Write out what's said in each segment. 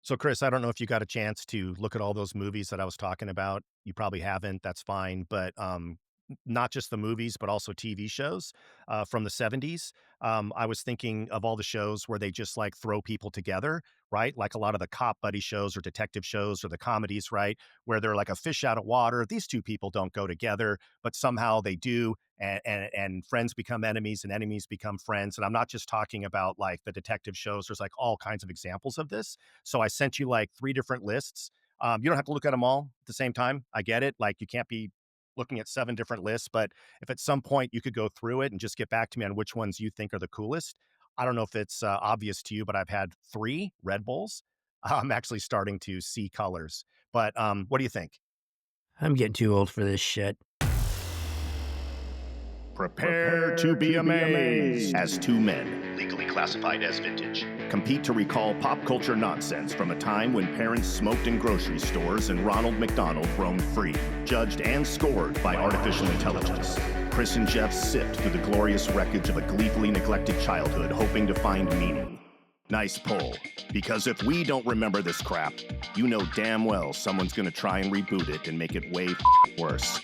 So, Chris, I don't know if you got a chance to look at all those movies that I was talking about. You probably haven't. That's fine. But not just the movies, but also TV shows from the 70s. I was thinking of all the shows where they just like throw people together, right? Like a lot of the cop buddy shows or detective shows or the comedies, right? Where they're like a fish out of water. These two people don't go together, but somehow they do. And friends become enemies and enemies become friends. And I'm not just talking about like the detective shows. There's like all kinds of examples of this. So I sent you like three different lists. You don't have to look at them all at the same time. I get it. Like you can't be looking at seven different lists, but if at some point you could go through it and just get back to me on which ones you think are the coolest. I don't know if it's obvious to you, but I've had three Red Bulls. I'm actually starting to see colors. But what do you think? I'm getting too old for this shit. Prepare to be amazed as two men, legally classified as vintage, compete to recall pop culture nonsense from a time when parents smoked in grocery stores and Ronald McDonald roamed free, judged and scored by artificial intelligence. Chris and Jeff sift through the glorious wreckage of a gleefully neglected childhood, hoping to find meaning. Nice pull, because if we don't remember this crap, you know damn well someone's gonna try and reboot it and make it way worse.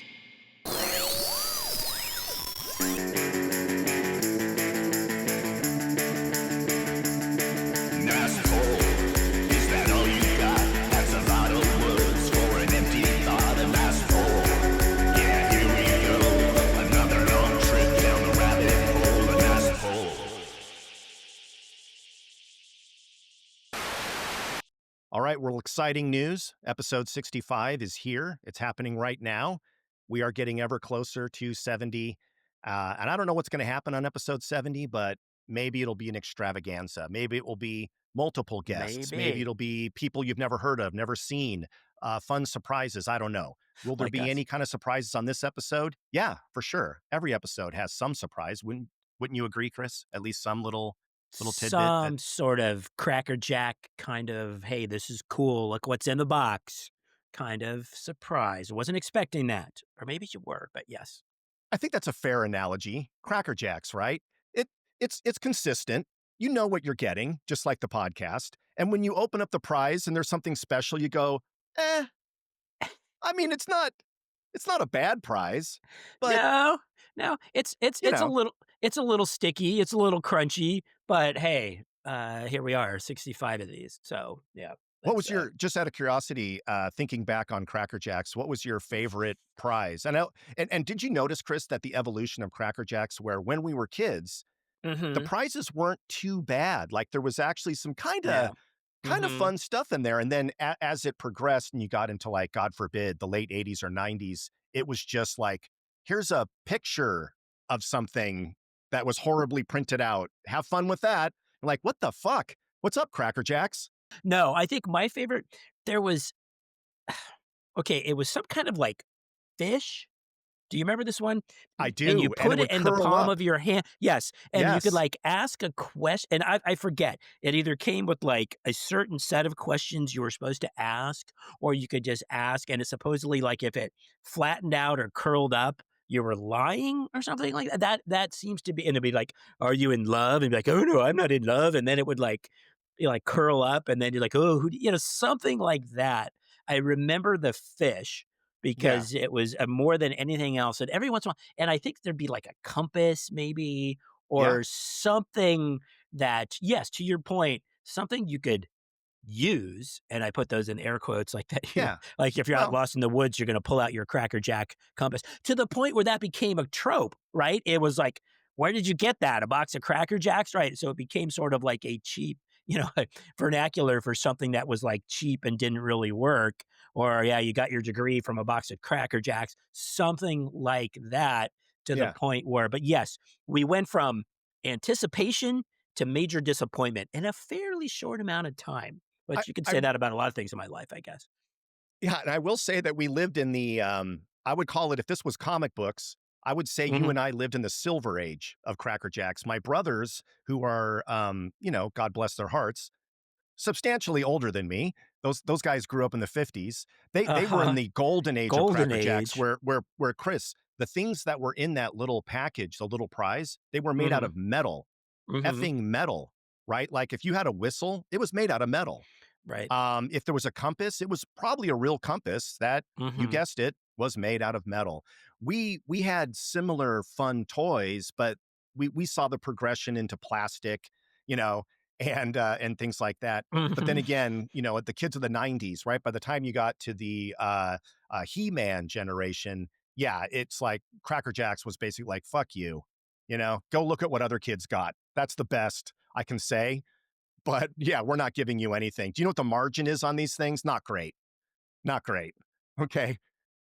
All right, well, exciting news. Episode 65 is here. It's happening right now. We are getting ever closer to 70. And I don't know what's going to happen on episode 70, but maybe it'll be an extravaganza. Maybe it will be multiple guests. Maybe Maybe. it'll be people you've never heard of, never seen, fun surprises. I don't know. Will there Like be us. any kind of surprises on this episode? Yeah, for sure. Every episode has some surprise. Wouldn't you agree, Chris? At least some little tidbit that Some sort of Cracker Jack kind of, hey, this is cool. Look what's in the box kind of surprise. Wasn't expecting that. Or maybe you were, but yes. I think that's a fair analogy. Cracker Jacks, right? It it's consistent. You know what you're getting, just like the podcast. And when you open up the prize and there's something special, you go, eh. I mean, it's not a bad prize, but No, no, you know, it's a little sticky, it's a little crunchy, but hey, here we are, 65 of these. So yeah, what that's was your just out of curiosity, thinking back on Cracker Jacks, what was your favorite prize? And did you notice, Chris, that the evolution of Cracker Jacks, where when we were kids, the mm-hmm. prizes weren't too bad. Like there was actually some Yeah. kind of Mm-hmm. fun stuff in there. And then as it progressed and you got into like, God forbid, the late 80s or 90s, it was just like, here's a picture of something that was horribly printed out. Have fun with that. Like, what the fuck? What's up, Cracker Jacks? No, I think my favorite there was okay, it was some kind of like fish. Do you remember this one? I And you do. And it put it would in the curl palm up. of your hand. Yes, and you could, Yes. like, ask a question and I forget. It either came with, like, a certain set of questions you were supposed to ask, or you could just ask, and it supposedly, like, if it flattened out or curled up, you were lying or something like that. That seems to be and it'd be like, "Are you in love?" And be like, "Oh, no, I'm not in love," and then it would, like, curl up, and then you're like, "Oh, something like that. I remember the fish Yeah. because it was, more than anything else, and every once in a while and I think there'd be like a compass maybe Yeah. or something that yes, to your point, something you could use, and I put those in air quotes like that, Yeah. like if you're out Well, lost in the woods, you're gonna pull out your Cracker Jack compass, to the point where that became a trope, right? It was like, "Where did you get that? A box of Cracker Jacks?" Right? So it became sort of like a cheap, vernacular for something that was, like, cheap and didn't really work, or, yeah, you got your degree from a box of Cracker Jacks, something like that to the yeah. point where but yes, we went from anticipation to major disappointment in a fairly short amount of time. I, But you could I say that about a lot of things in my life, I guess. Yeah, and I will say that we lived in the, I would call it, if this was comic books, I would say you Mhm. and I lived in the silver age of Cracker Jacks. My brothers, who are, God bless their hearts, substantially older than me. Those guys grew up in the 50s. They were in Uh-huh. the golden age of Golden Cracker Jacks, age. where Chris, the things that were in that little package, the little prize, they were made out Mhm. of metal, Mhm. effing metal, right? Like if you had a whistle, it was made out of metal. right. If there was a compass, it was probably a real compass that, you Mhm. guessed it, was made out of metal. We had similar fun toys, but we saw the progression into plastic, you know, and things like that. But then Mhm. again, the kids of the '90s, right? By the time you got to the He-Man generation, yeah, it's like Cracker Jacks was basically like, "Fuck you," Go look at what other kids got. That's the best I can say. But yeah, we're not giving you anything. Do you know what the margin is on these things? Not great. Not great. Okay.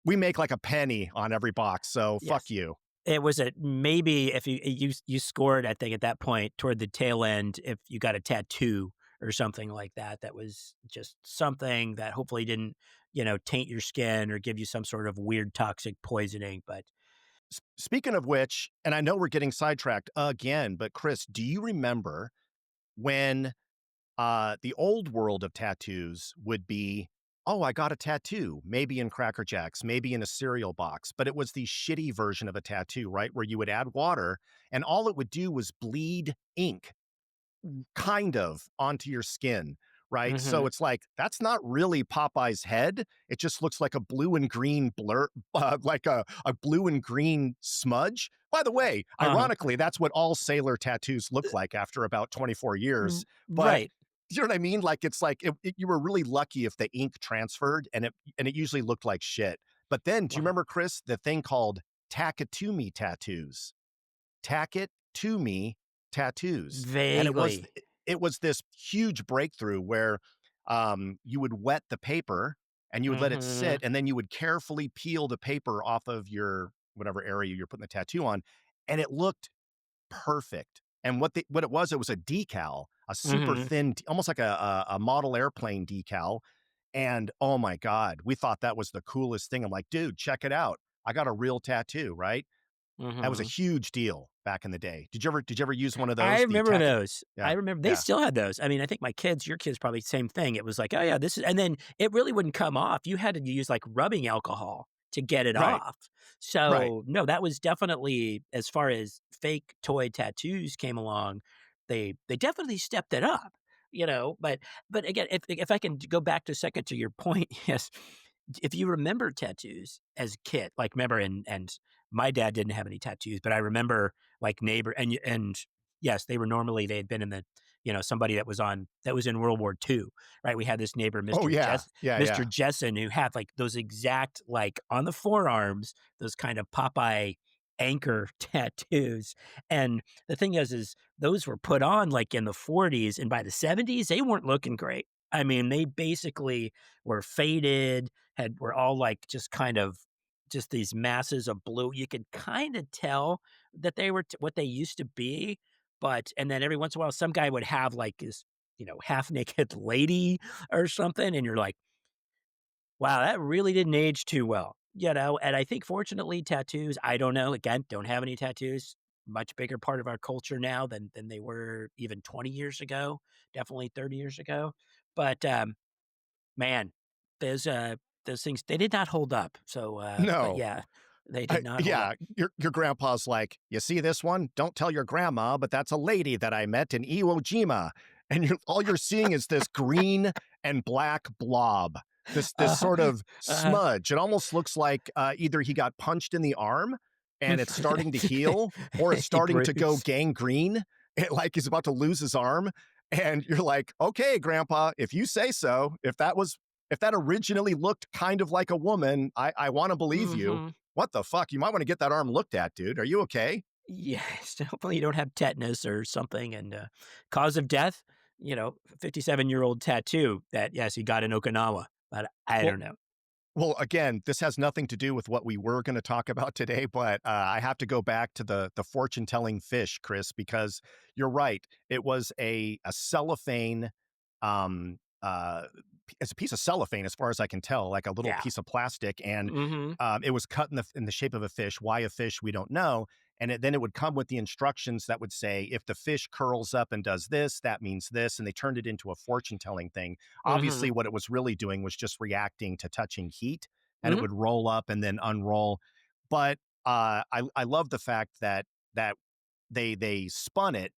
We make like a penny on every box. So fuck Yes. you. It was a maybe if you scored, I think, at that point toward the tail end, if you got a tattoo or something like that, that was just something that hopefully didn't, taint your skin or give you some sort of weird toxic poisoning, but Speaking of which, and I know we're getting sidetracked again, but Chris, do you remember when the old world of tattoos would be, oh, I got a tattoo, maybe in Cracker Jacks, maybe in a cereal box, but it was the shitty version of a tattoo, right? Where you would add water and all it would do was bleed ink kind of onto your skin, right? So Mhm. it's like, that's not really Popeye's head. It just looks like a blue and green blur, like a blue and green smudge. By the way, Uh-huh. ironically, that's what all sailor tattoos look like after about 24 years. But Right. you know what I mean? Like it's like you were really lucky if the ink transferred, and it usually looked like shit. But then, do you Wow. remember, Chris, the thing called Takatumi tattoos? Tack It To Me tattoos. And Vaguely. it was this huge breakthrough where you would wet the paper and you would let it sit, Mhm. and then you would carefully peel the paper off of your whatever area you're putting the tattoo on, and it looked perfect. And what it was a decal, a super Mhm. thin, almost like a model airplane decal. And oh my God, we thought that was the coolest thing. I'm like, dude, check it out. I got a real tattoo, right? That was a Mhm. huge deal back in the day. Did you ever use one of I those? The remember tack it. those. I Yeah, remember they yeah. still had those. I mean, I think your kids probably same thing. It was like, "Oh, yeah, this is," and then it really wouldn't come off. You had to use, like, rubbing alcohol to get it Right, off. right. So, no, that was definitely as far as fake toy tattoos came along, they definitely stepped it up, but again, if I can go back to a second to your point, yes, if you remember tattoos as a kid, like, remember and my dad didn't have any tattoos, but I remember, like, neighbor and yes, they were normally they had been in the somebody that was in World War II, right? We had this neighbor, Oh, yeah. Yeah, Mr. yeah. Jessen, who had, like, those exact, like, on the forearms, those kind of Popeye anchor tattoos, and the thing is those were put on, like, in the '40s, and by the '70s, they weren't looking great. I mean, they basically were faded, were all, like, just kind of just these masses of blue. You could kinda tell that they were what they used to be, but and then every once in a while, some guy would have, like, this, half naked lady or something, and you're like, "Wow, that really didn't age too well," and I think fortunately, tattoos, I don't know, again, don't have any tattoos, much bigger part of our culture now than they were even 20 years ago, definitely 30 years ago, but, man, those, those things, they did not hold up, so, but No. yeah, they did not hold up. Yeah, your grandpa's like, "You see this one? Don't tell your grandma, but that's a lady that I met in Iwo Jima." And all you're seeing is this green and black blob, this Uh-huh, sort of uh-huh. smudge. It almost looks like, either he got punched in the arm and it's starting to heal, or it's A starting to go bruise. gangrene, like he's about to lose his arm, and you're like, "Okay, grandpa, if you say so. If that originally looked kind of like a woman, I wanna believe you. Mhm. What the fuck? You might wanna get that arm looked at, dude. Are you okay?" Yes, hopefully you don't have tetanus or something, and, cause of death, 57-year-old tattoo that, yes, he got in Okinawa, but I Well don't know. well, again, this has nothing to do with what we were gonna talk about today, but, I have to go back to the fortune-telling fish, Chris, because you're right. It was a cellophane, it's a piece of cellophane as far as I can tell, like a little Yeah. piece of plastic, and, Mhm. it was cut in the shape of a fish. Why a fish? We don't know, and then it would come with the instructions that would say, "If the fish curls up and does this, that means this," and they turned it into a fortune-telling thing. Obviously, Mhm. what it was really doing was just reacting to touching heat, and it Mhm. would roll up and then unroll. But, I love the fact that they spun it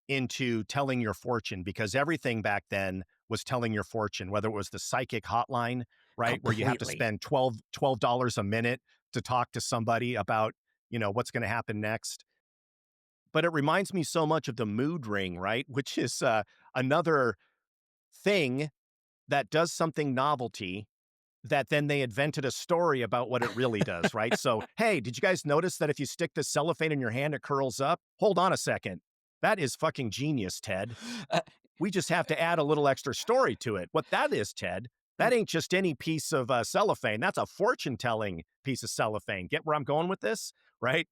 into telling your fortune, because everything back then was telling your fortune, whether it was the psychic hotline, right? Where you have to Completely. spend $12 a minute to talk to somebody about, what's going to happen next. But it reminds me so much of the mood ring, right? Which is another thing that does something novelty that then they invented a story about what it really does, right? So, hey, did you guys notice that if you stick the cellophane in your hand, it curls up? Hold on a second. That is fucking genius, Ted. Uh, We just have to add a little extra story to it. What that is, Ted, that ain't just any piece of cellophane. That's a fortune telling piece of cellophane. Get where I'm going with this, right?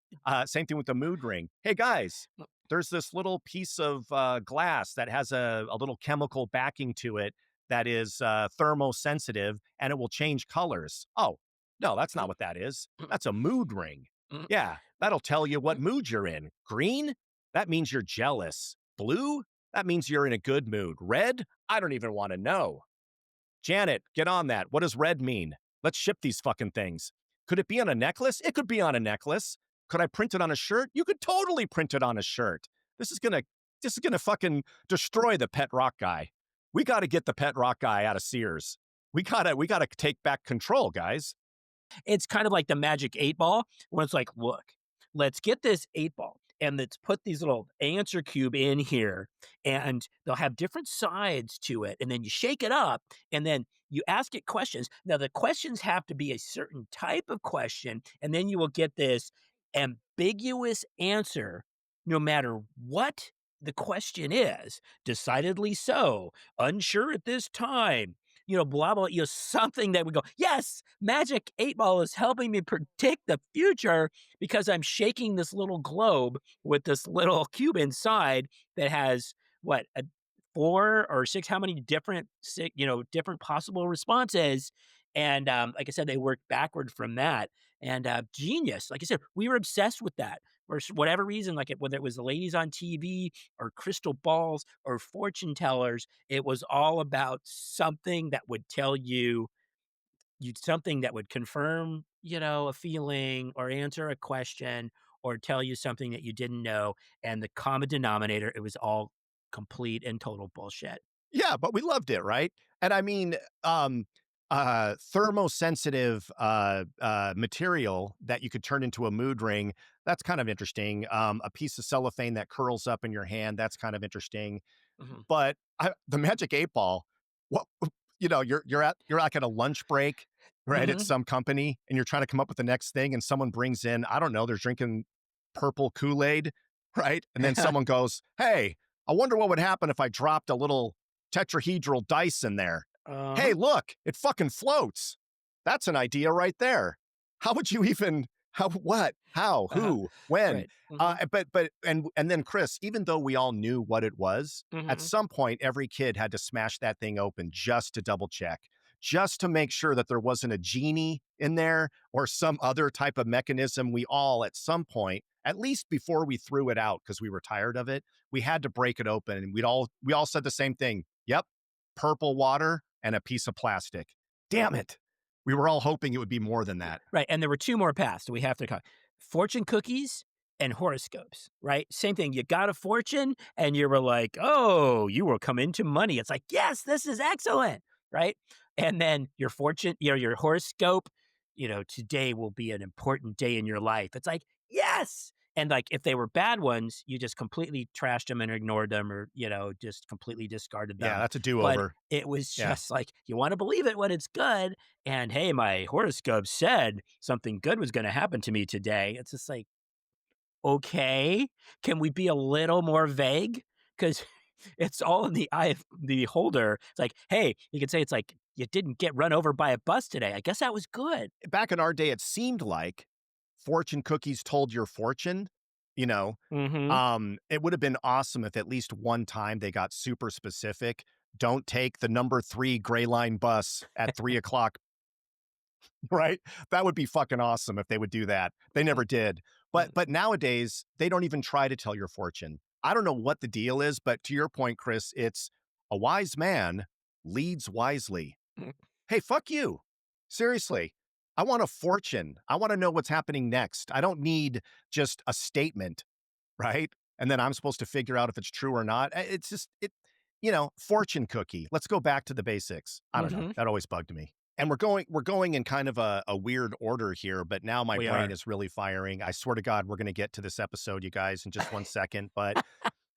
Same thing with the mood ring. Hey, guys, there's this little piece of glass that has a little chemical backing to it that is thermosensitive and it will change colors. Oh, no, that's not what that is. That's a mood ring. Yeah, that'll tell you what mood you're in. Green? That means you're jealous. Blue? That means you're in a good mood. Red? I don't even want to know. Janet, get on that. What does red mean? Let's ship these fucking things. Could it be on a necklace? It could be on a necklace. Could I print it on a shirt? You could totally print it on a shirt. This is gonna fucking destroy the pet rock guy. We got to get the pet rock guy out of Sears. We gotta take back control, guys. It's kind of like the magic 8 ball, where it's like, look, let's get this 8 ball and let's put these little answer cube in here, and they'll have different sides to it. And then you shake it up and then you ask it questions. Now, the questions have to be a certain type of question, and then you will get this ambiguous answer no matter what the question is. Decidedly so, unsure at this time, blah, blah, something that would go, yes, magic 8 ball is helping me predict the future because I'm shaking this little globe with this little cube inside that has what, a 4 or 6, how many different, different possible responses. And like I said, they worked backward from that. And genius. Like I said, we were obsessed with that for whatever reason, like whether it was the ladies on TV or crystal balls or fortune tellers, it was all about something that would tell you something that would confirm, a feeling or answer a question or tell you something that you didn't know. And the common denominator, it was all complete and total bullshit. Yeah, but we loved it, right? And I mean, thermosensitive material that you could turn into a mood ring, that's kind of interesting. A piece of cellophane that curls up in your hand, that's kind of interesting. Mhm. But the magic 8 ball, what you're like at a lunch break, right, at Mhm. some company, and you're trying to come up with the next thing, and someone brings in, I don't know, they're drinking purple Kool-Aid, right? And then someone goes, "Hey, I wonder what would happen if I dropped a little tetrahedral dice in there. Hey, Uh-huh. look, it fucking floats. That's an idea right there. How would you even how what? How? Uh-huh. Who? When? Right. Mhm. And then Chris, even though we all knew what it was, at Mhm. some point every kid had to smash that thing open just to double check, just to make sure that there wasn't a genie in there or some other type of mechanism. We all at some point, at least before we threw it out because we were tired of it, we had to break it open, and we all said the same thing. Yep, purple water and a piece of plastic. Damn it. We were all hoping it would be more than that. Right, and there were 2 more paths we have to fortune cookies and horoscopes, right? Same thing, you got a fortune and you were like, "Oh, you will come into money." It's like, "Yes, this is excellent," right? And then your fortune, your horoscope, "Today will be an important day in your life." It's like, "Yes!" And, like, if they were bad ones, you just completely trashed them and ignored them or, just completely discarded Yeah, them. that's a But do-over. it was Yeah. just like, you wanna believe it when it's good, and, "Hey, my horoscope said something good was gonna happen to me today." It's just like, "Okay, can we be a little more vague? Because it's all in the eye of the beholder." It's like, "Hey," you could say it's like, "You didn't get run over by a bus today. I guess that was good." Back in our day, it seemed like fortune cookies told your fortune, you know. Mhm. It would have been awesome if at least one time they got super specific. Don't take the number 3 gray line bus at 3 o'clock. Right? That would be fucking awesome if they would do that. They Mhm. never did. But nowadays, they don't even try to tell your fortune. I don't know what the deal is, but to your point, Chris, it's a wise man leads wisely. Mhm. Hey, fuck you. Seriously. I want a fortune. I want to know what's happening next. I don't need just a statement, right? And then I'm supposed to figure out if it's true or not. It's just fortune cookie. Let's go back to the basics. I don't know. Mhm. That always bugged me. And we're going in kind of a weird order here, but now my We brain are. is really firing. I swear to God, we're going to get to this episode, you guys, in just one second. But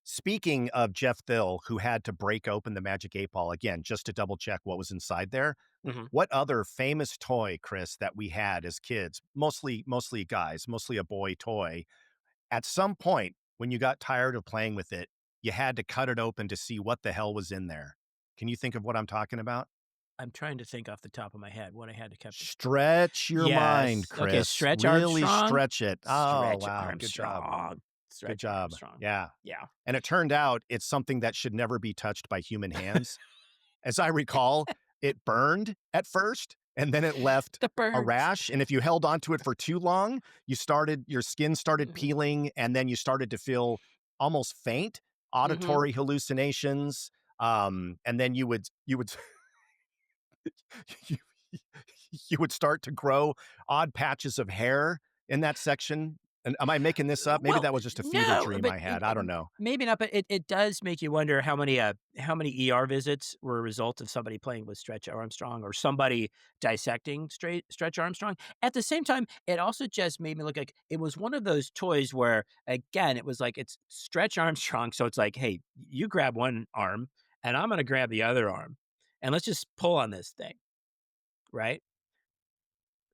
speaking of Jeff Thill, who had to break open the Magic 8 Ball again just to double check what was inside there. Mhm. What other famous toy, Chris, that we had as kids, mostly guys, mostly a boy toy, at some point when you got tired of playing with it, you had to cut it open to see what the hell was in there. Can you think of what I'm talking about? I'm trying to think off the top of my head what I had to kept it. Stretch your mind, Yes. Okay, Chris. Stretch Really Armstrong. stretch it. Oh, Stretch wow. Good job. Armstrong. Good Stretch job. Armstrong. Yeah. Yeah. And it turned out it's something that should never be touched by human hands. As I recall, it burned at first and then it left The a birds. rash. And if you held onto it for too long, your skin started Mhm. peeling and then you started to feel almost faint, Mhm. auditory hallucinations. And then you would you, you would start to grow odd patches of hair in that section. And am I making this up? Maybe Well, that was just a fever no, dream but I had. I don't know. maybe not, but it does make you wonder how many ER visits were a result of somebody playing with Stretch Armstrong or somebody dissecting Stretch Armstrong. At the same time, it also just made me look like it was one of those toys where, again, it was like it's Stretch Armstrong, so it's like, "Hey, you grab one arm, and I'm gonna grab the other arm, and let's just pull on this thing," right?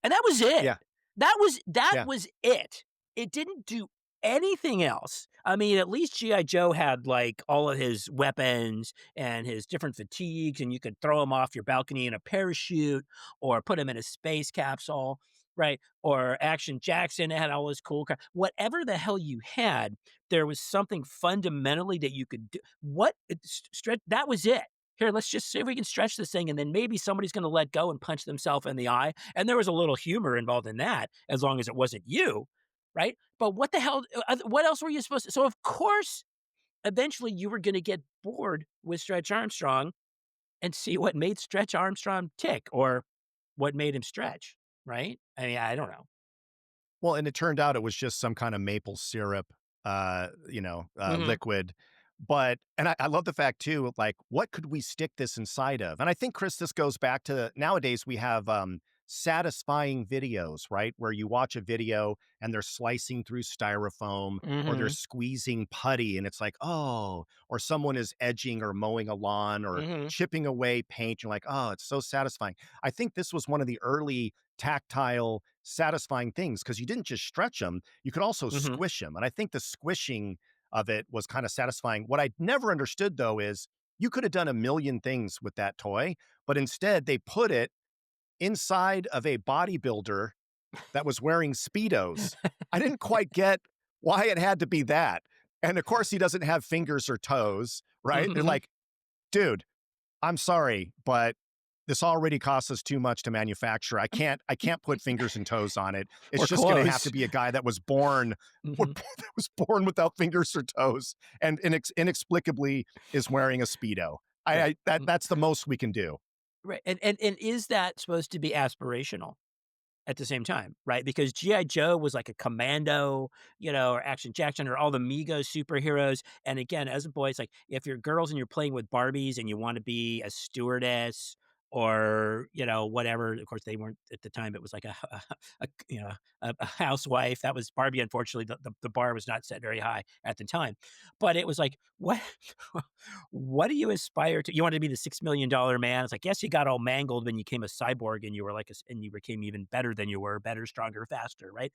And that was it. Yeah. That Yeah. was it. It didn't do anything else. I mean, at least G.I. Joe had, like, all of his weapons and his different fatigues, and you could throw him off your balcony in a parachute or put him in a space capsule, right? Or Action Jackson had all his cool whatever the hell you had, there was something fundamentally that you could do. What it stretch that was it. Here, let's just see if we can stretch this thing, and then maybe somebody's gonna let go and punch themselves in the eye, and there was a little humor involved in that, as long as it wasn't you, right? But what the hell what else were you supposed to so, of course, eventually, you were gonna get bored with Stretch Armstrong and see what made Stretch Armstrong tick or what made him stretch, right? I mean, I don't know. Well, and it turned out it was just some kind of maple syrup, Mhm, liquid. But and I love the fact too, like, what could we stick this inside of? And I think, Chris, this goes back to nowadays we have satisfying videos, right? Where you watch a video and they're slicing through styrofoam or they're mhm, squeezing putty and it's like, oh, or someone is edging or mowing a lawn or mhm, chipping away paint. You're like, oh, it's so satisfying. I think this was one of the early tactile, satisfying things because you didn't just stretch them, you could also mhm. squish them. And I think the squishing of it was kind of satisfying. What I never understood though is you could have done a million things with that toy, but instead they put it inside of a bodybuilder that was wearing Speedos. I didn't quite get why it had to be that. And of course, he doesn't have fingers or toes, right? They're Mhm. like, dude, I'm sorry, but this already costs us too much to manufacture. I can't put fingers and toes on it. It's Or just going to have clothes. to be a guy that was born Mhm, that was born without fingers or toes and inexplicably is wearing a Speedo. right. That's the most we can do. Right, and is that supposed to be aspirational? At the same time, right? Because G.I. Joe was like a commando, or Action Jackson or all the Mego superheroes. And again, as a boy, it's like if you're girls and you're playing with Barbies and you want to be a stewardess or, whatever. Of course, they weren't at the time. It was like a housewife. That was Barbie. Unfortunately, the bar was not set very high at the time. But it was like, what what do you aspire to? You wanted to be the $6 million man. It's like, yes, you got all mangled when you became a cyborg and you were like, and you became even better than you were, better, stronger, faster, right?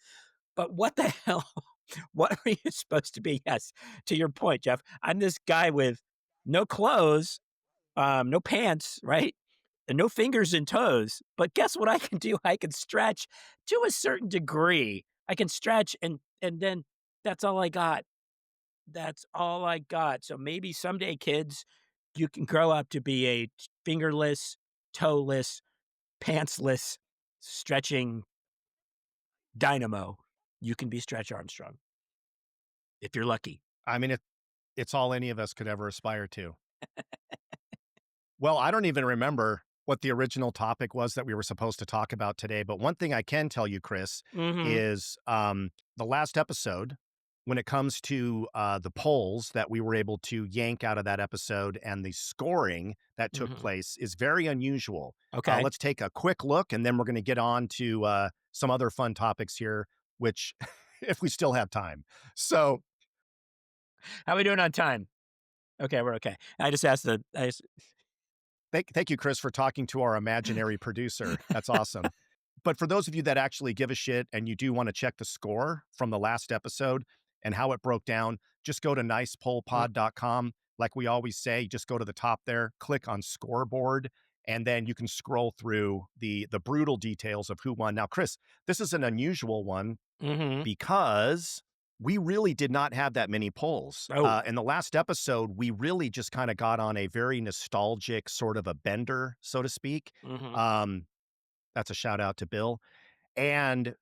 But what the hell? What are you supposed to be? Yes, to your point, Jeff. I'm this guy with no clothes, no pants, right? And no fingers and toes. But guess what I can do? I can stretch to a certain degree. I can stretch and then that's all I got. That's all I got. So maybe someday, kids, you can grow up to be a fingerless, toeless, pantsless, stretching dynamo. You can be Stretch Armstrong if you're lucky. I mean, it's all any of us could ever aspire to. Well, I don't even remember what the original topic was that we were supposed to talk about today, but one thing I can tell you, Chris, Mhm. is the last episode when it comes to the polls that we were able to yank out of that episode and the scoring that took Mhm. place is very unusual. Okay. Let's take a quick look, and then we're going to get on to some other fun topics here, which, if we still have time. So, How we doing on time? Okay, we're okay. I just asked the I just thank you, Chris, for talking to our imaginary producer. That's awesome. But for those of you that actually give a shit and you do want to check the score from the last episode and how it broke down, just go to Mm, nicepollpod.com. Like we always say, just go to the top there, click on scoreboard, and then you can scroll through the brutal details of who won. Now, Chris, this is an unusual one mhm. because we really did not have that many polls. Oh. In the last episode, we really just kind of got on a very nostalgic sort of a bender, so to speak. Mhm. Um, that's a shout out to Bill. And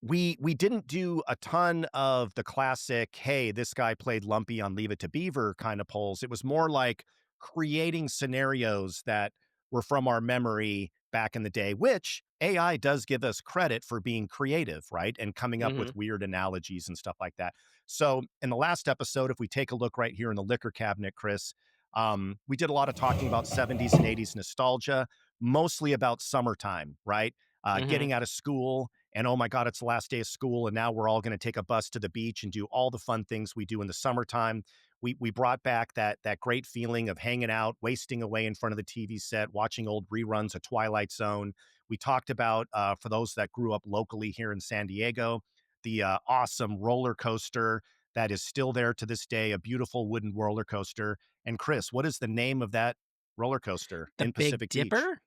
we didn't do a ton of the classic, "Hey, this guy played Lumpy on Leave It to Beaver" kind of polls. It was more like creating scenarios that were from our memory back in the day, which AI does give us credit for being creative, right? And coming up Mhm. with weird analogies and stuff like that. So in the last episode, if we take a look right here in the liquor cabinet, Chris, we did a lot of talking about 70s and 80s nostalgia, mostly about summertime, right? Mhm. Getting out of school, and oh my God, it's the last day of school, and now we're all going to take a bus to the beach and do all the fun things we do in the summertime. We brought back that great feeling of hanging out, wasting away in front of the TV set, watching old reruns of Twilight Zone. We talked about for those that grew up locally here in San Diego, the awesome roller coaster that is still there to this day, a beautiful wooden roller coaster. And Chris, what is the name of that roller coaster The in Big Pacific Beach? Dipper?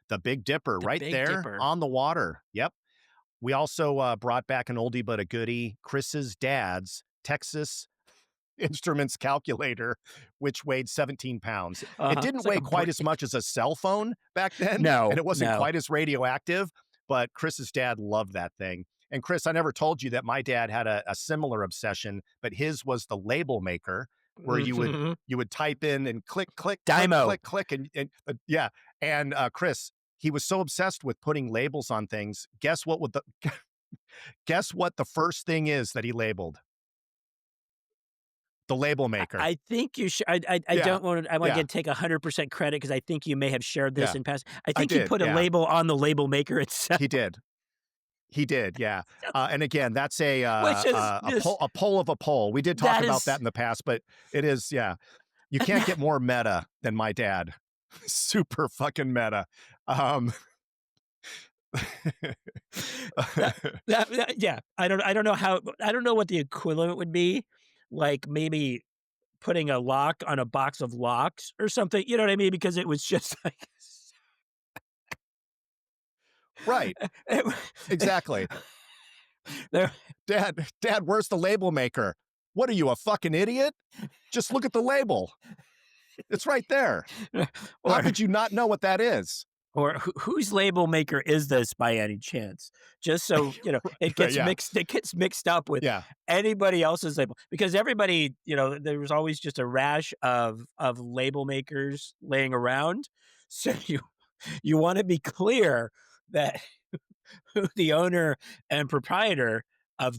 The Big Dipper, The right Big there Dipper. on the water. Yep. We also brought back an oldie but a goodie, Chris's dad's Texas Instruments calculator, which weighed 17 pounds. It Uh-huh. didn't It's like weigh a quite as brick. much as a cell phone back then, and No, it wasn't no. quite as radioactive, but Chris's dad loved that thing. And Chris, I never told you that my dad had a similar obsession, but his was the label maker, where Mhm. you would type in and click, click, click, Dymo. click, click, and yeah. And Chris, he was so obsessed with putting labels on things. Guess what the first thing is that he labeled? The label maker. I think you should. I Yeah. don't want to. I want Yeah. to take 100% credit because I think you may have shared this Yeah. in past. I I think he did. put a Yeah. label on the label maker itself, He did. He did. Yeah. And again, that's which is just a poll of a poll. We did talk that about that is in the past, but it is, yeah. You can't get more meta than my dad. Super fucking meta. Um, that, yeah. I don't know what the equivalent would be. Like maybe putting a lock on a box of locks or something. You know what I mean? Because it was just like right. it, Exactly. there, Dad, where's the label maker? What are you, a fucking idiot? Just look at the label. It's right there. How or could you not know what that is? or whose label maker is this by any chance? Just so you know, Right, yeah. it gets mixed up with Yeah. anybody else's label because everybody, you know, there was always just a rash of label makers laying around. So you want to be clear that who the owner and proprietor of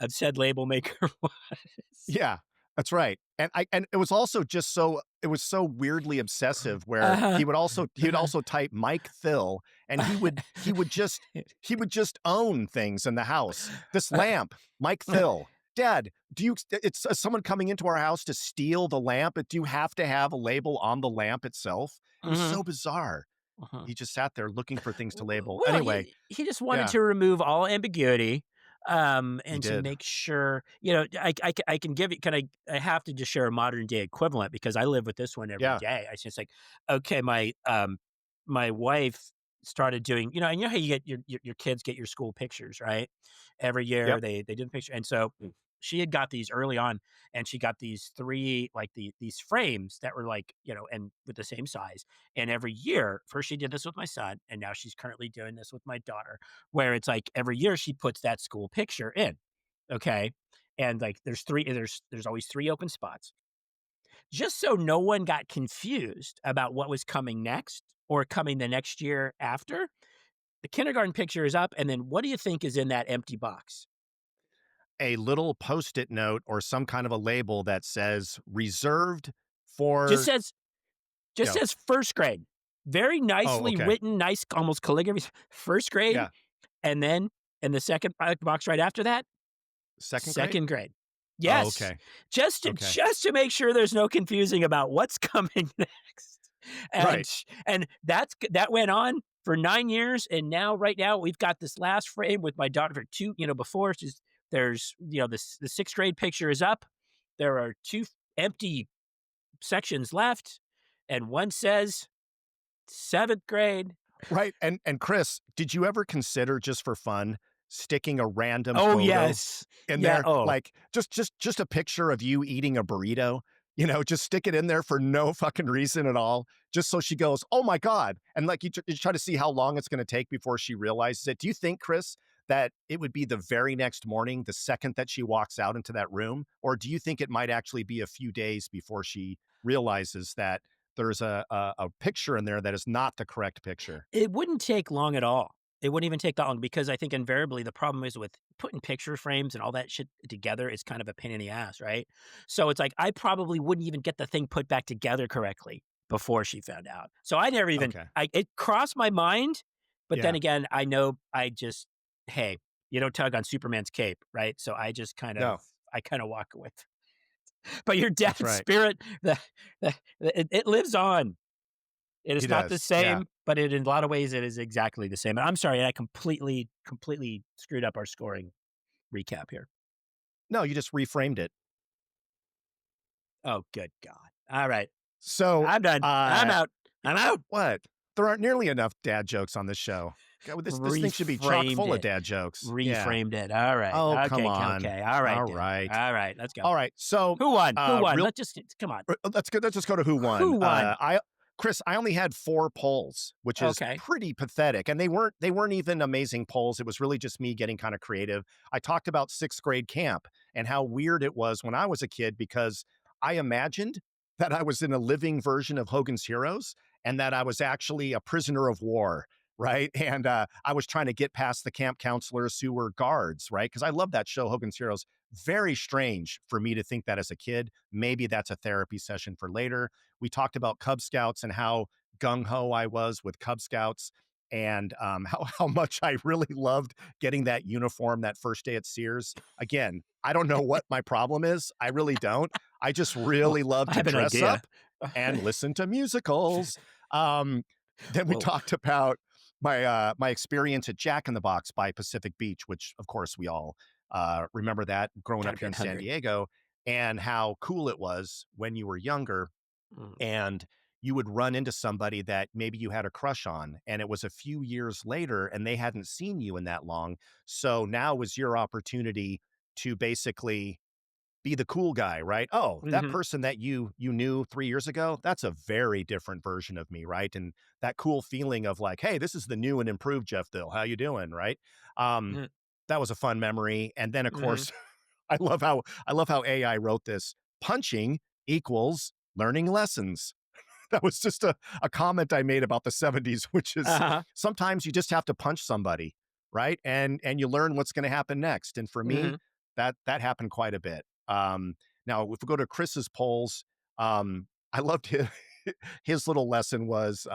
said label maker was. Yeah, that's right. And it was also just so it was so weirdly obsessive where Uh-huh. he would also type Mike Phil and he would just own things in the house. This lamp, Mike Phil. Dad, do you it's someone coming into our house to steal the lamp, but do you have to have a label on the lamp itself? It was Mhm, so bizarre. mhm. He just sat there looking for things to label. Well, Anyway, he just wanted yeah, to remove all ambiguity, he and to did. make sure, you know, I can give you can I have to just share a modern day equivalent because I live with this one every Yeah. day. I just like, okay, my wife started doing, you know, and you know how you get your kids get your school pictures, right? Every year Yep. they do the picture, and so she had got these early on, and she got these three like these frames that were like, you know, and with the same size, and every year, first she did this with my son, and now she's currently doing this with my daughter, where it's like every year she puts that school picture in. Okay. And like there's always three open spots. Just so no one got confused about what was coming next or coming the next year after, the kindergarten picture is up. And then what do you think is in that empty box? a little Post-it note or some kind of a label that says reserved Just for, says you just know says first grade. Very oh, nicely okay. written, nice, almost calligraphy. First grade, Yeah. and then in the second box right after that, 2nd grade? second grade. Oh, Yes, okay. just to Okay. just to make sure there's no confusing about what's coming next. And Right. that went on for 9 years, and now right now, we've got this last frame with my daughter for 2 before she's there's the 6th grade picture is up. There are 2 empty sections left, and one says 7th grade. Right, and Chris, did you ever consider, just for fun, sticking a random Oh, photo yes. in Yeah, there? oh, Like, just a picture of you eating a burrito, just stick it in there for no fucking reason at all, just so she goes, "Oh my god," and, like, you try to see how long it's gonna take before she realizes it. Do you think, Chris, that it would be the very next morning, the second that she walks out into that room? Or do you think it might actually be a few days before she realizes that there's a picture in there that is not the correct picture? it wouldn't take long at all. It wouldn't even take that long because I think invariably the problem is with putting picture frames and all that shit together is kind of a pain in the ass, right? So it's like I probably wouldn't even get the thing put back together correctly before she found out. So I never even Okay. I it crossed my mind, but then Yeah. again, I know I just hey, you don't tug on Superman's cape, right? So No, I kind of walk away. But your that's dad's right. spirit, it lives on. It He is not the does. Yeah. same, but in a lot of ways, it is exactly the same. And I'm sorry, I completely screwed up our scoring recap here. No, you just reframed it. Oh, good God. All right. So, I'm done. I'm out. I'm out. what? There aren't nearly enough dad jokes on this show. God, this thing should be chock Reframed full of it. dad jokes. Yeah. Reframed it. All right. Oh, come Okay. on. Okay. All right, All Dan. right. All right. Let's go. All right. So, Who won? Who won? real Let's just come on. let's just go to who won. Who won? Chris, I only had 4 polls, which is Okay. pretty pathetic, and they weren't even amazing polls. It was really just me getting kind of creative. I talked about 6th grade camp and how weird it was when I was a kid because I imagined that I was in a living version of Hogan's Heroes and that I was actually a prisoner of war, right? And I was trying to get past the camp counselors who were guards, right? Because I love that show, Hogan's Heroes. Very strange for me to think that as a kid. Maybe that's a therapy session for later. We talked about Cub Scouts and how gung ho I was with Cub Scouts, and how much I really loved getting that uniform that first day at Sears. Again, I don't know what my problem is. I really don't. I just Well, really love I to have an dress idea. up and listen to musicals. Um, then we Well, talked about my experience at Jack in the Box by Pacific Beach, which of course we all remember that growing God, up I'm here in getting San hungry. Diego, and how cool it was when you were younger Mm. and you would run into somebody that maybe you had a crush on, and it was a few years later and they hadn't seen you in that long. So now was your opportunity to basically be the cool guy, right? Oh, that Mhm. person that you knew 3 years ago, that's a very different version of me, right? And that cool feeling of like, "Hey, this is the new and improved Jeff Dill. How you doing?" Right? Um, Mhm. that was a fun memory. And then, of Mhm. course, I love how AI wrote this. Punching equals learning lessons. That was just a comment I made about the 70s, which is Uh-huh. sometimes you just have to punch somebody, right? And you learn what's gonna happen next. And for me, Mhm. that happened quite a bit. Now if we go to Chris's polls, I loved his little lesson was,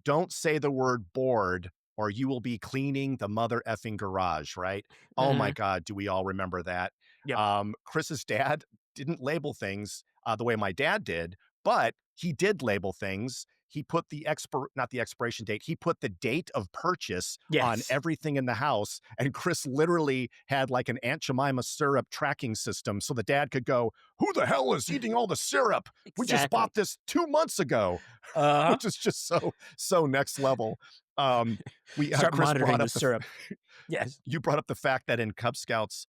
"Don't say the word bored or you will be cleaning the mother effing garage," right? Oh my Mhm. god, do we all remember that? Yep. Chris's dad didn't label things, the way my dad did, but he did label things. He put the not the expiration date, he put the date of purchase on Yes. everything in the house, and Chris literally had like an Aunt Jemima syrup tracking system so the dad could go, "Who the hell is eating all the syrup? We just Exactly. bought this 2 months ago," Uh-huh. which is just so next level. Um, we Start Chris brought monitoring the up syrup. Yes. you brought up the fact that in Cub Scouts,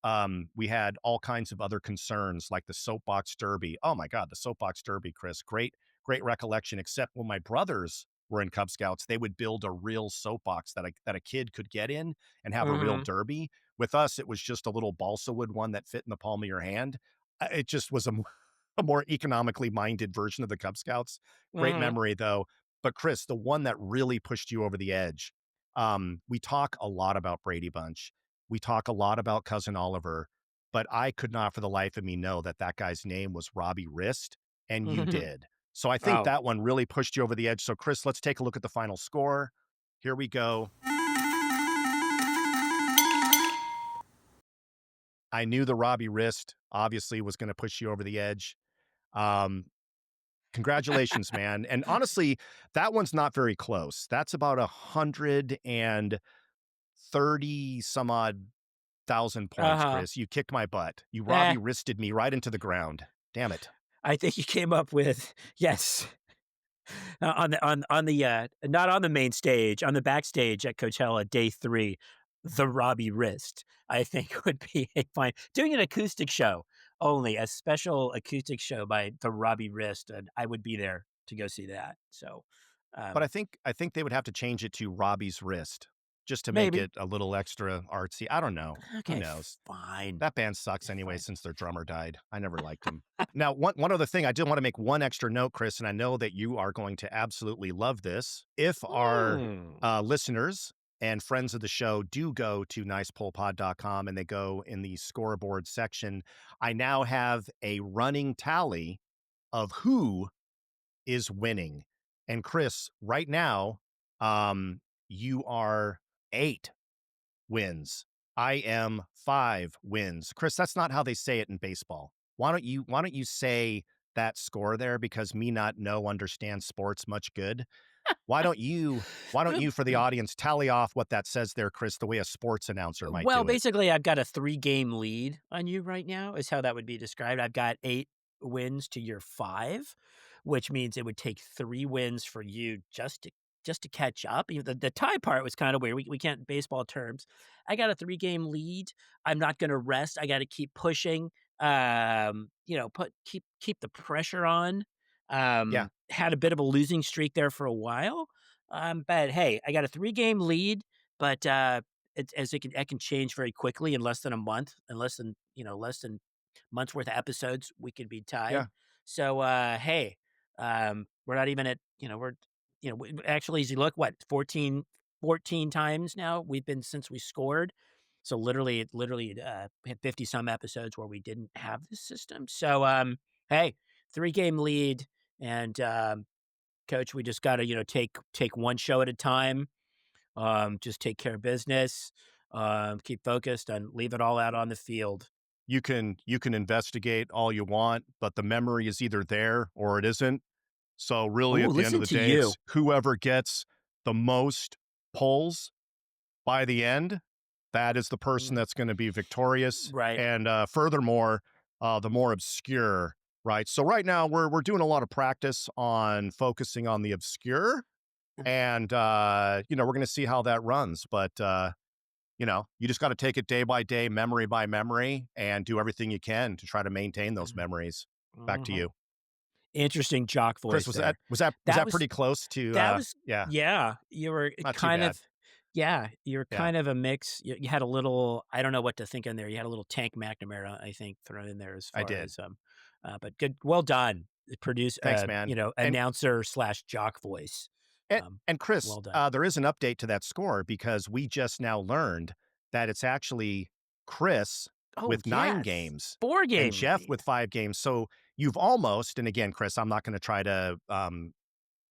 we had all kinds of other concerns like the soapbox derby. Oh my God, the soapbox derby, Chris. Great recollection. Except when my brothers were in Cub Scouts, they would build a real soapbox that a kid could get in and have a real Mhm. derby. With us, it was just a little balsa wood one that fit in the palm of your hand. It just was a more economically minded version of the Cub Scouts. Great Mhm. memory though. But Chris, the one that really pushed you over the edge, we talk a lot about Brady Bunch. We talk a lot about Cousin Oliver. but I could not for the life of me know that that guy's name was Robbie Wrist, and you did. So I think Oh, that one really pushed you over the edge. So, Chris, let's take a look at the final score. Here we go. I knew the Robbie Wrist obviously was going to push you over the edge. Um, Congratulations, man. And honestly, that one's not very close. That's about 130 some odd thousand points, uh-huh. Chris. You kicked my butt. You Eh, Robbie wristed me right into the ground. Damn it. I think you came up with yes. On the, not on the main stage, on the backstage at Coachella day 3, the Robbie Wrist, I think would be a fine doing an acoustic show only, a special acoustic show by the Robbie Wrist, and I would be there to go see that. So, But um, I think they would have to change it to Robbie's wrist just to make maybe. it a little extra artsy. I don't know. Who Okay, knows? fine, That band sucks anyway fine. since their drummer died. I never liked him. Now, one other thing, I did want to make one extra note, Chris, and I know that you are going to absolutely love this. If our Mm. listeners and friends of the show do go to nicepolpod.com and they go in the scoreboard section, I now have a running tally of who is winning. And Chris, right now, you are 8 wins. I am 5 wins. Chris, that's not how they say it in baseball. Why don't you say that score there because me not know understand sports much good? Why don't you for the audience tally off what that says there, Chris, the way a sports announcer might Well, do it? basically, I've got a 3-game lead on you right now, is how that would be described. I've got 8 wins to your 5, which means it would take 3 wins for you just to catch up. You know, the tie part was kinda weird. We can't baseball terms. I got a 3-game lead. I'm not gonna rest. I gotta keep pushing, put keep the pressure on. Yeah, Had a bit of a losing streak there for a while, but hey, I got a 3-game lead, but, it can change very quickly in less than a month, in less than month's worth of episodes, we could be tied. yeah. So, hey, we're not even at, we're, actually, as you look, what, 14 times now we've been since we scored. So literally, hit 50 some episodes where we didn't have this system. So, hey, 3-game lead, and coach, we just got to, take one show at a time. Just take care of business, keep focused, and leave it all out on the field. You can investigate all you want, but the memory is either there or it isn't. So really Oh, at the end of listen the to day, you. it's whoever gets the most pulls by the end, that is the person Mm, that's going to be victorious. right. And furthermore, the more obscure, right? So right now we're doing a lot of practice on focusing on the obscure, and we're going to see how that runs. But you just got to take it day by day, memory by memory, and do everything you can to try to maintain those memories. Back to Mhm. you, Interesting jock Chris. voice there. Was That that was pretty close to? that was Yeah, yeah, you were not too kind bad. of yeah, you were Yeah, kind of a mix. You had a little, I don't know what to think in there. You had a little Tank McNamara, I think, thrown in there as I far did. as, but good, well done. Produce, Thanks, man. announcer slash jock voice. And Chris, Well done. there is an update to that score because we just now learned that it's actually Chris Oh, with 9 yes. games and 4-game Jeff lead. with 5 games. So you've almost, and again, Chris, I'm not going to try to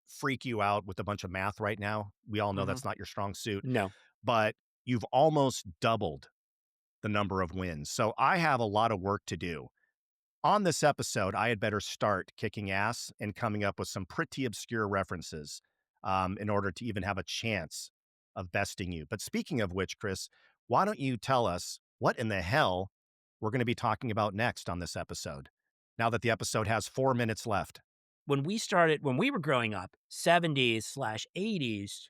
freak you out with a bunch of math right now. We all know Mhm. that's not your strong suit, No. but you've almost doubled the number of wins. So I have a lot of work to do. On this episode, I had better start kicking ass and coming up with some pretty obscure references in order to even have a chance of besting you. But speaking of which, Chris, why don't you tell us what in the hell we're going to be talking about next on this episode? Now that the episode has 4 minutes left. When we were growing up, 70s/80s,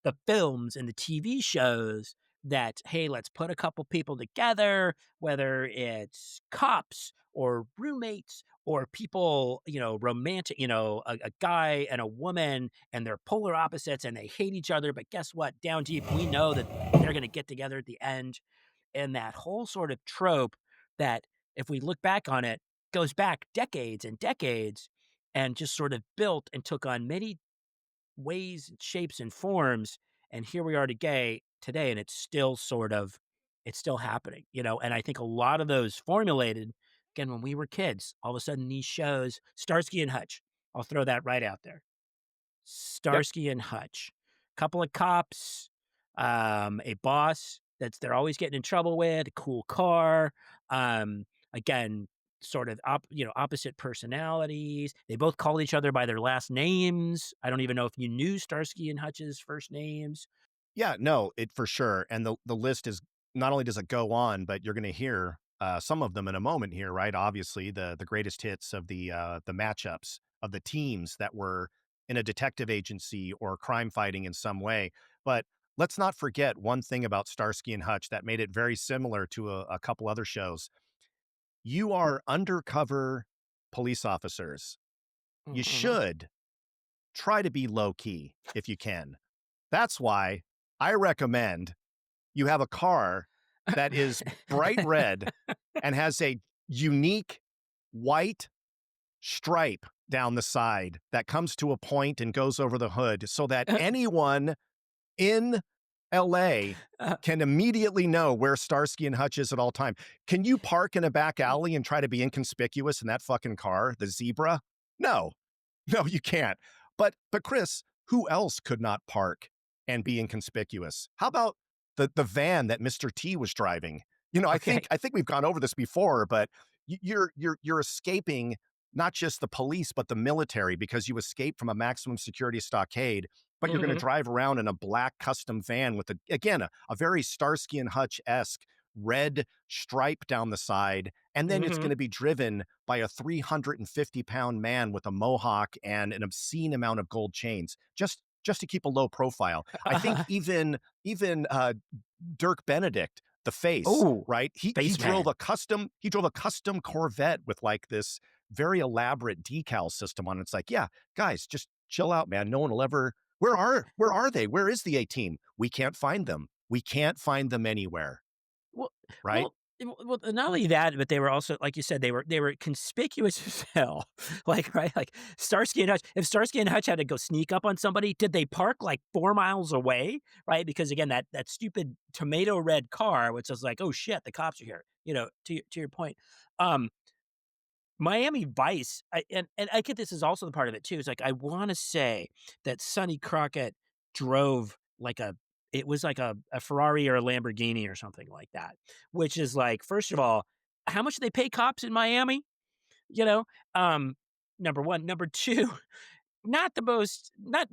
the films and the TV shows that, hey, let's put a couple people together, whether it's cops or roommates or people, romantic, a guy and a woman, and they're polar opposites and they hate each other. But guess what? Down deep, we know that they're going to get together at the end. And that whole sort of trope that, if we look back on it, goes back decades and decades and just sort of built and took on many ways, shapes, and forms. And here we are today, and it's still sort of It's still happening, and I think a lot of those formulated, again, when we were kids, all of a sudden these shows Starsky and Hutch, I'll throw that right out there. Yep. Starsky and Hutch. Couple of cops, a boss they're always getting in trouble with, a cool car, again, sort of opposite personalities. They both call each other by their last names. I don't even know if you knew Starsky and Hutch's first names. Yeah, no, it for sure. And the list is not only does it go on, but you're going to hear some of them in a moment here, right? Obviously, the greatest hits of the matchups of the teams that were in a detective agency or crime fighting in some way. But let's not forget one thing about Starsky and Hutch that made it very similar to a couple other shows. You are undercover police officers. You Mhm. should try to be low key if you can. That's why I recommend you have a car that is bright red and has a unique white stripe down the side that comes to a point and goes over the hood so that anyone in LA Uh, can immediately know where Starsky and Hutch is at all time. Can you park in a back alley and try to be inconspicuous in that fucking car, the Zebra? No. No, you can't. But Chris, who else could not park and be inconspicuous? How about the van that Mr. T was driving? I think okay. I think we've gone over this before, but you're escaping not just the police but the military because you escaped from a maximum security stockade, but you're going to Mhm. drive around in a black custom van with a very Starsky and Hutch-esque red stripe down the side, and then it's going Mhm. to be driven by a 350-pound man with a mohawk and an obscene amount of gold chains, just to keep a low profile. I think even Dirk Benedict, the face, Oh, right? He drove Spaceman. a custom Corvette with like this very elaborate decal system on it. It's like, yeah, guys, just chill out, man. No one will ever. Where are they? Where is the A team? We can't find them. We can't find them anywhere, Well right? well not only that, but they were also, like you said, they were conspicuous as hell. Like, right? Like, Starsky and Hutch if Starsky and Hutch had to go sneak up on somebody, did they park, like, 4 miles away? Right? Because, again, that stupid tomato red car, which is like, "Oh, shit, the cops are here," to your point. Um, Miami Vice, and I get this is also the part of it too. It's like I wanna say that Sonny Crockett drove like it was like a Ferrari or a Lamborghini or something like that, which is like, first of all, how much do they pay cops in Miami? You know? Um, Number 1. Number 2, not the most not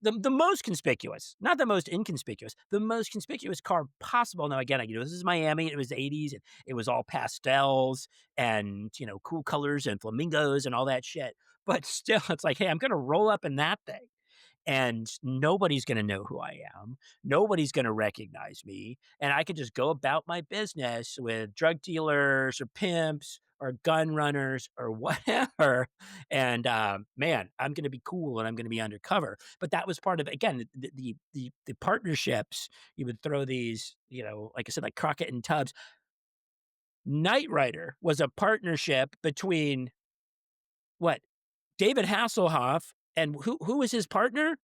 the most conspicuous, not the most inconspicuous, the most conspicuous car possible. Now, again, this is Miami, it was the '80s, and it was all pastels and, cool colors and flamingos and all that shit, but still, it's like, "Hey, I'm gonna roll up in that thing." And nobody's going to know who I am. Nobody's going to recognize me. And I could just go about my business with drug dealers or pimps or gun runners or whatever. And man, I'm going to be cool and I'm going to be undercover. But that was part of, again, the partnerships. You would throw these, like I said, like Crockett and Tubbs. Knight Rider was a partnership between what? David Hasselhoff, and who was his partner?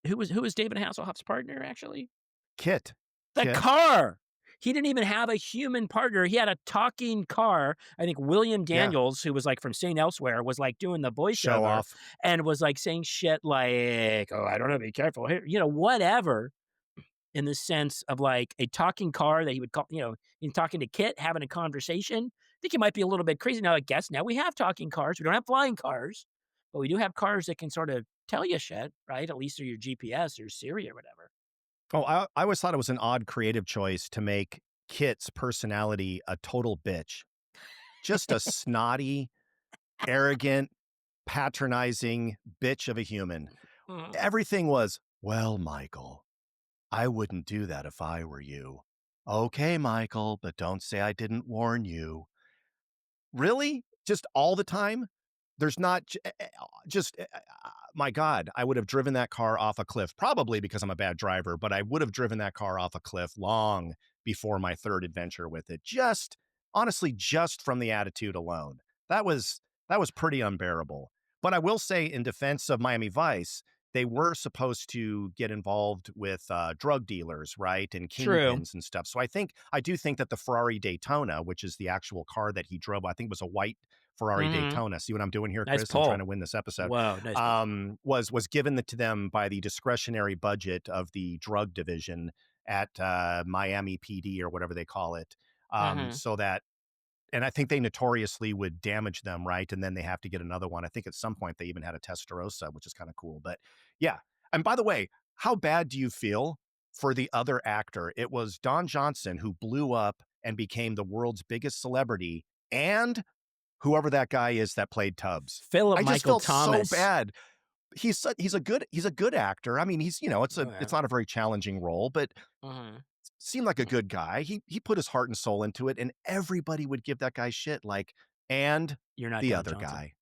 Who was David Hasselhoff's partner, actually? Kit, The Kit, car! He didn't even have a human partner, he had a talking car. I think William yeah, Daniels, who was, like, from Saint Elsewhere, was, like, doing the show voiceover off. and was, like, saying shit like, "Oh, I don't know, be careful here," whatever, in the sense of, like, a talking car that he would call, in talking to Kit, having a conversation. I think he might be a little bit crazy. Now, I guess now we have talking cars. We don't have flying cars, but we do have cars that can sort of tell you shit, right? At least through your GPS or Siri or whatever. Oh, I always thought it was an odd creative choice to make Kit's personality a total bitch. Just a snotty, arrogant, patronizing bitch of a human. Mhm. Everything was, "Well, Michael, I wouldn't do that if I were you." "Okay, Michael, but don't say I didn't warn you." Really? Just all the time? There's not just my God, I would have driven that car off a cliff, probably because I'm a bad driver, but I would have driven that car off a cliff long before my third adventure with it. Just honestly, just from the attitude alone. That was that was pretty unbearable. But I will say in defense of Miami Vice, they were supposed to get involved with, drug dealers, right, and True. kingpins and stuff. So I do think that the Ferrari Daytona, which is the actual car that he drove, I think it was a white Ferrari Mhm. Daytona. See what I'm doing here, Nice Chris? I'm trying pull. to win this episode. Whoa, nice pull. Was given to them by the discretionary budget of the drug division at, Miami PD or whatever they call it, Mhm. so that and I think they notoriously would damage them, right? And then they have to get another one. I think at some point they even had a Testarossa, which is kind of cool. But yeah. And by the way, how bad do you feel for the other actor? It was Don Johnson who blew up and became the world's biggest celebrity, and whoever that guy is that played Tubbs. Philip I just Michael felt so Thomas. bad. He's a good actor. I mean, Okay. it's not a very challenging role, but Mhm. seemed like a good guy. He put his heart and soul into it, and everybody would give that guy shit, like, and You're not the Don other Johnson. guy.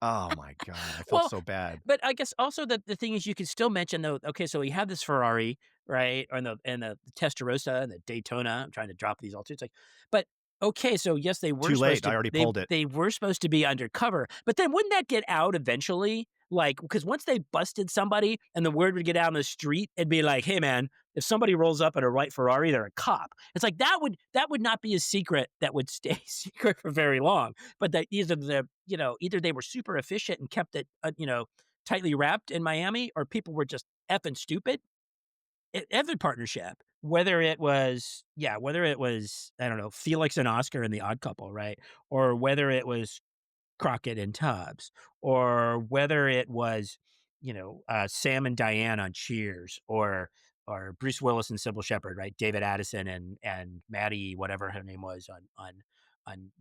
Oh my god, I felt Well, so bad. but I guess also the thing is you can still mention though, okay, so we have this Ferrari, right? Or the Testarossa and the Daytona. I'm trying to drop these all too. It's like, but okay, so yes, Too late, I already pulled it. they were supposed to be undercover, but then wouldn't that get out eventually? Like, because once they busted somebody and the word would get out on the street, it'd be like, hey man, if somebody rolls up in a white Ferrari, they're a cop. It's like that would not be a secret that would stay secret for very long. But that either they were super efficient and kept it tightly wrapped in Miami, or people were just effing stupid. Every partnership, whether it was I don't know Felix and Oscar in The Odd Couple, right, or whether it was Crockett and Tubbs, or whether it was Sam and Diane on Cheers, or Bruce Willis and Sybil Shepherd, right, David Addison and Maddie, whatever her name was on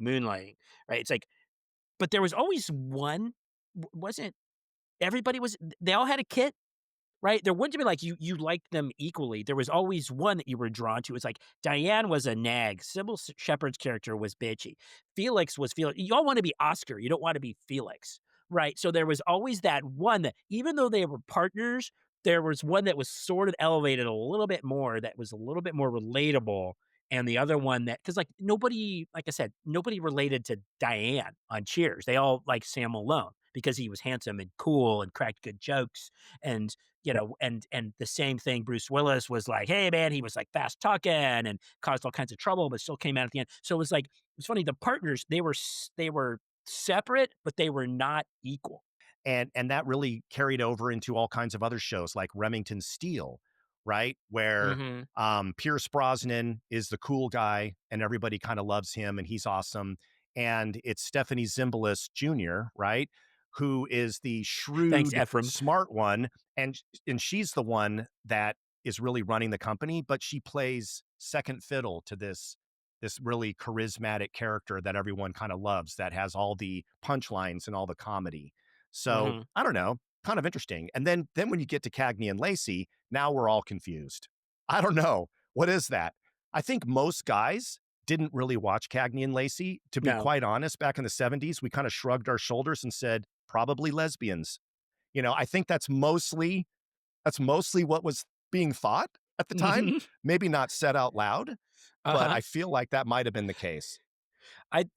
Moonlighting, right? It's like, but there was always one. Wasn't everybody was they all had a kit, right? There wouldn't be like you liked them equally. There was always one that you were drawn to. It's like Diane was a nag. Sybil Shepherd's character was bitchy. Felix was Felix. You all want to be Oscar. You don't want to be Felix, right? So there was always that one that even though they were partners, there was one that was sort of elevated a little bit more, that was a little bit more relatable. And the other one that, because like nobody, like I said, nobody related to Diane on Cheers. They all like Sam Malone because he was handsome and cool and cracked good jokes and and the same thing, Bruce Willis was like, hey man, he was like fast talking and caused all kinds of trouble, but still came out at the end. So it was like, it's funny. The partners, they were separate, but they were not equal. And that really carried over into all kinds of other shows like Remington Steele, right? Where Hmm. Pierce Brosnan is the cool guy and everybody kind of loves him and he's awesome. And it's Stephanie Zimbalist Jr., right? Who is the Thanks, shrewd, Ephraim. smart one. And she's the one that is really running the company, but she plays second fiddle to this really charismatic character that everyone kind of loves, that has all the punchlines and all the comedy. So, Hmm. I don't know, kind of interesting. And then when you get to Cagney and Lacey, now we're all confused. I don't know. What is that? I think most guys didn't really watch Cagney and Lacey. To be No. quite honest, back in the 70s, we kind of shrugged our shoulders and said, probably lesbians. You know, I think that's mostly what was being thought at the time. Hmm. Maybe not said out loud, but Uh-huh. I feel like that might have been the case.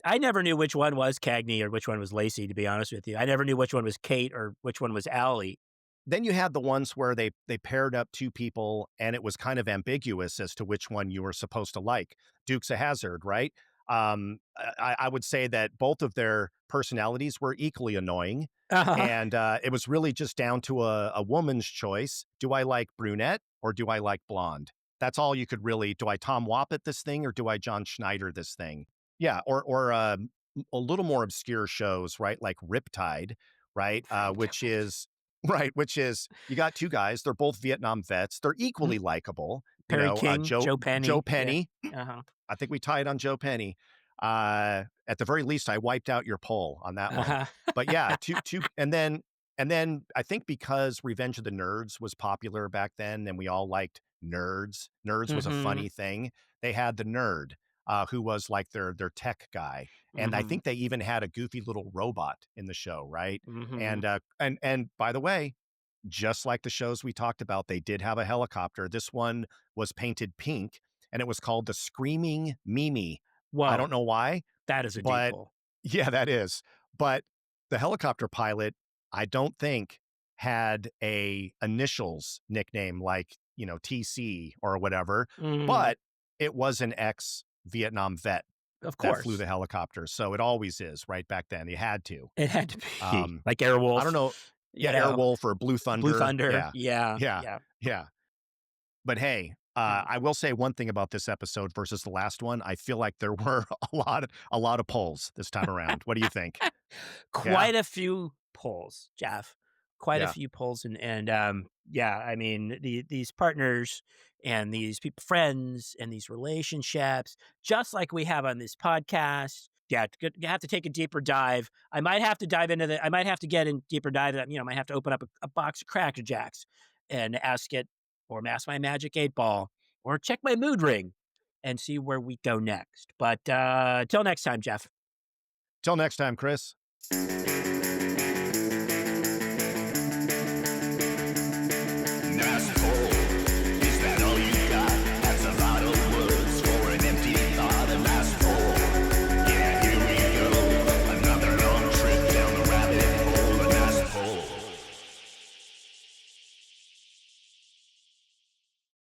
I never knew which one was Cagney or which one was Lacey, to be honest with you. I never knew which one was Kate or which one was Allie. Then you had the ones where they paired up two people and it was kind of ambiguous as to which one you were supposed to like. Dukes of Hazzard, right? I would say that both of their personalities were equally annoying. Uh-huh. And it was really just down to a woman's choice. Do I like brunette or do I like blonde? That's all you could really. Do I Tom Woppet this thing or do I John Schneider this thing? Yeah, or a little more obscure shows, right? Like Riptide, right? Which is you got two guys. They're both Vietnam vets. They're equally likable. You Perry know, King, Joe Joe Penny. Yeah. Penny. Uh-huh. I think we tied on Joe Penny. At the very least, I wiped out your poll on that one. Uh-huh. But yeah, and then I think because Revenge of the Nerds was popular back then, and we all liked nerds. Nerds was a Mhm. funny thing. They had the nerd. Who was like their tech guy, and I Mhm. think they even had a goofy little robot in the show, right? Mhm. And by the way, just like the shows we talked about, they did have a helicopter. This one was painted pink, and it was called the Screaming Mimi. I don't Whoa, know why, that is a deep but pull. yeah, that is. But the helicopter pilot, I don't think. had a initials nickname like, TC or whatever, Mm, but it was an ex-Vietnam vet of that flew course. the helicopter, so it always is right back then. You had to. It had to be Um, like I don't Airwolf, know. you Yeah, know, Airwolf or Blue Blue Thunder. Thunder. Yeah. Yeah, Yeah. yeah. Yeah. But hey, Mm. I will say one thing about this episode versus the last one. I feel like there were a lot of polls this time around. What do you think? Yeah? Quite a few polls, Jeff. Quite a Yeah. few polls, yeah. I mean, these partners and these people, friends, and these relationships, just like we have on this podcast. Yeah, you have to take a deeper dive. I might have to dive into the. I might have to get in deeper dive. That might have to open up a box of Cracker Jacks and ask it, or ask my magic 8 ball, or check my mood ring, and see where we go next. But till next time, Jeff. Till next time, Chris.